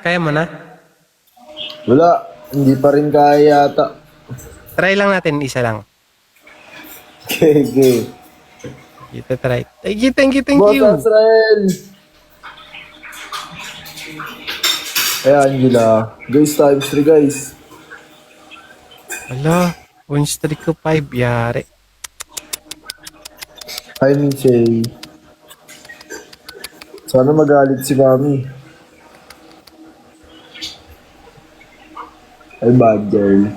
Kaya mo na? Wala, hindi pa rin kaya yata. Try lang natin, isa lang. Okay. Ito try. Thank you. Boss Azrael! Ay, Angela. Guys, times 3 guys. Wala. Win streak ko 5. Yari. Hi, Michelle. Sana magalit si Mami. Ay, bad girl.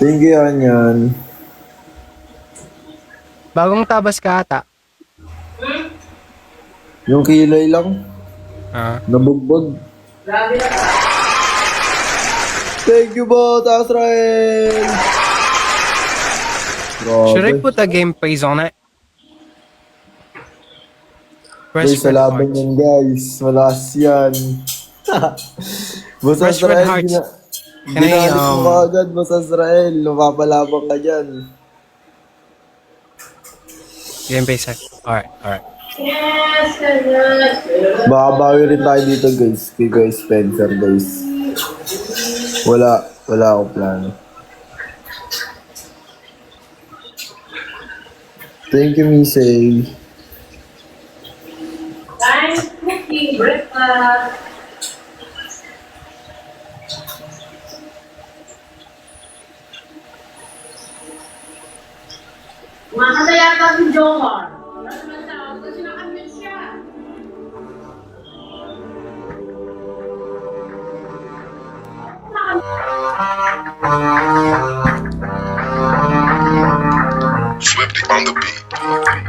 Thank you, yan. Bagong tabas ka ata. Yung kilay lang, Ah. nabugbog. Thank you, Boss Azrael! Should I Grabe. put a game phase on it? Guys, sa red laban hearts. yan, guys. Malakas yan. Boss Fresh red Azrael, hearts. Can I, ginalit mo ka agad, Boss Azrael. Lumapalabang ka dyan. Game phase. Alright. Baka bawi rin tayo dito, guys. Kay guys Spencer, guys. Wala akong plano. Thank you, Misay. Time cooking breakfast. Makakasaya pa si Jomar. Wala naman tawag kasi nakamute siya. Flipped on the beat.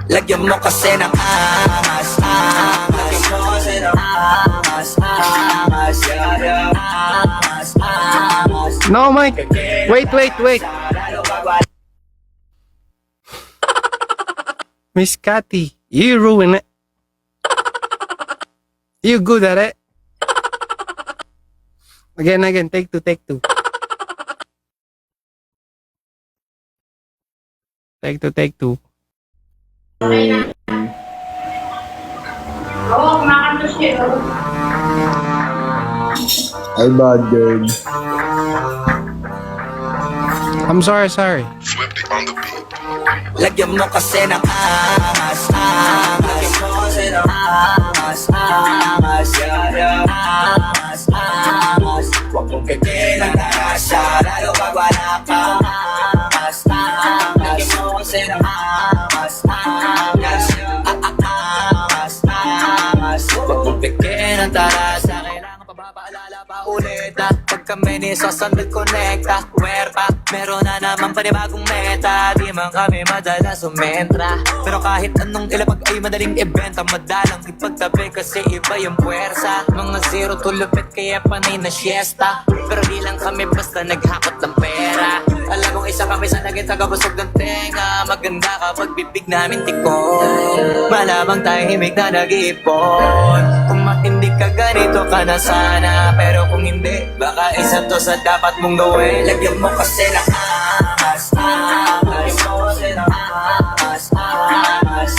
Lagyan mo kasi ng angas, angas. Lagyan mo kasi ng angas, angas. Angas, angas. No, Mike. Wait. Miss Cathy, you ruin it. You good at it. Again. Take two. Take two, Oo, kumakanta siya. Ay, bad girl. I'm sorry. Flipped on the beat. Lagyan mo kasi ng angas, angas. Lagyan mo kasi ng angas, angas. Angas, angas. Huwag mong pipin ang tarasya, lalo pag wala kang angas, angas. Lagyan mo kasi ng angas, angas. Angas, angas. Huwag mong pipin ang tarasya, kailangan pa ba paalala pa ulit na pag kami ni Sosandal Connecta, Huerta, meron na naman panibagong meta. Di man kami madalas sumentra, pero kahit anong ilapag ay madaling ibenta. Madalang ipagtabi kasi iba yung puwersa. Mga zero to lupit kaya panay na siesta, pero di lang kami basta naghakot ng pera. Alam mong isa kami sa naging tagabusog ng tenga. Maganda kapag bibig namin tikon, malamang tahimik na nag-iipon. Kung matindi ka ganito ka na sana, pero kung hindi, baka isa to sa dapat mong gawin. Lagyan mo kasi ng angas, angas. Lagyan mo kasi ng angas, angas.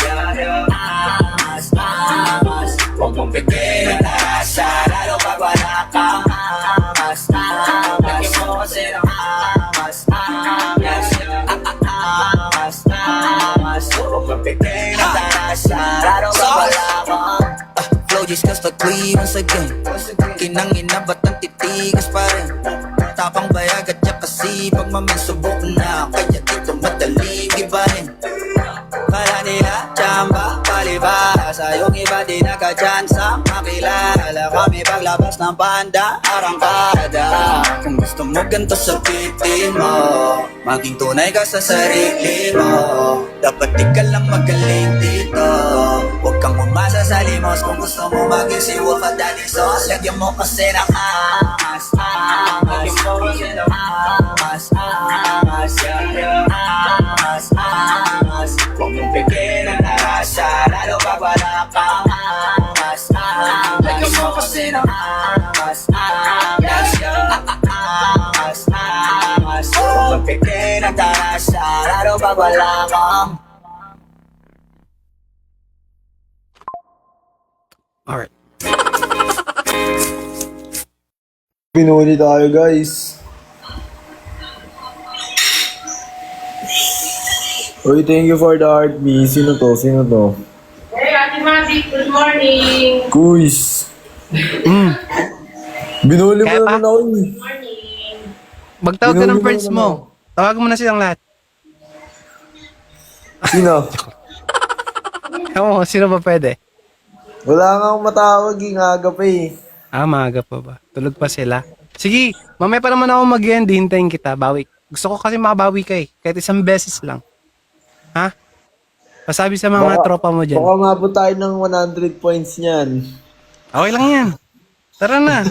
Angas, angas. Huwag mong bigyan ng tarasya, lalo pag wala kang angas, angas. Lagyan mo kasi ng angas, angas. Angas, angas. Huwag mong bigyan ng tarasya, lalo pag wala kang flow just cause pag-uwi once again. Kinangina ba't ang titigas pa rin? Tapang bayag at yak kasi pag maminsubok na, kaya dito madali ibahin. Kala nila tsamba, palibasa, yung iba di nagka-chance makilala kami paglabas ng banda, arangkada. Kung gusto mo ganito sa pitin mo, maging tunay ka sa sarili mo. Dapat di ka lang magaling dito, huwag kang umasa sa limos. Kung gusto mo maging si Wolf at Daddy Sauce, lagyan mo kasi ng angas, angas. Lagyan mo kasi ng angas, angas. Angas, angas. Huwag mong bigyan ng tarasya, lalo pag wala kang angas, angas. Lagyan mo kasi ng angas, angas. Angas, angas. Huwag mong bigyan ng tarasya, lalo pag wala kang. Alright. Pinuli tayo, guys. Uy, thank you for the heart, me. Sino to? Hey, Ate Mavic, good morning. Kuis. Binuli mo Kaya pa? naman ako eh. Morning. Magtawag ka Binuli ng mo friends naman mo. Tawag mo na silang lahat. Sino? Ewan ko, sino ba pwede? Wala nga akong matawag eh. Nga pa eh. Maaga pa ba? Tulog pa sila. Sige, mamaya pa naman ako mag-end. Hintayin kita. Bawi. Gusto ko kasi makabawi ka eh. Kahit isang beses lang. Ha? Pasabi sa mga tropa mo dyan. Baka mabot tayo ng 100 points niyan. Okay lang yan. Tara na.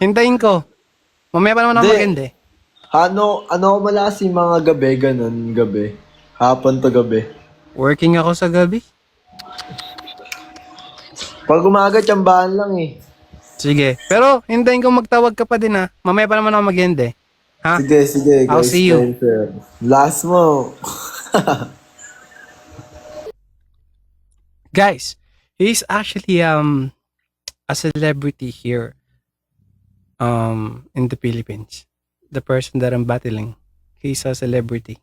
Hintayin ko. Mamaya pa naman ako Hindi. mag-end eh. Ano ako malakas yung mga gabi, ganun, gabi. Hapon to gabi. Working ako sa gabi. Pag umaga, tsambahan lang eh. Sige. Pero hintayin ko magtawag ka pa din ha. Mamaya pa naman ako mag-end eh. Ha? Sige, I'll guys. see you. Spencer. Last mo. Guys, he's actually a celebrity here in the Philippines. The person that I'm battling, he's a celebrity.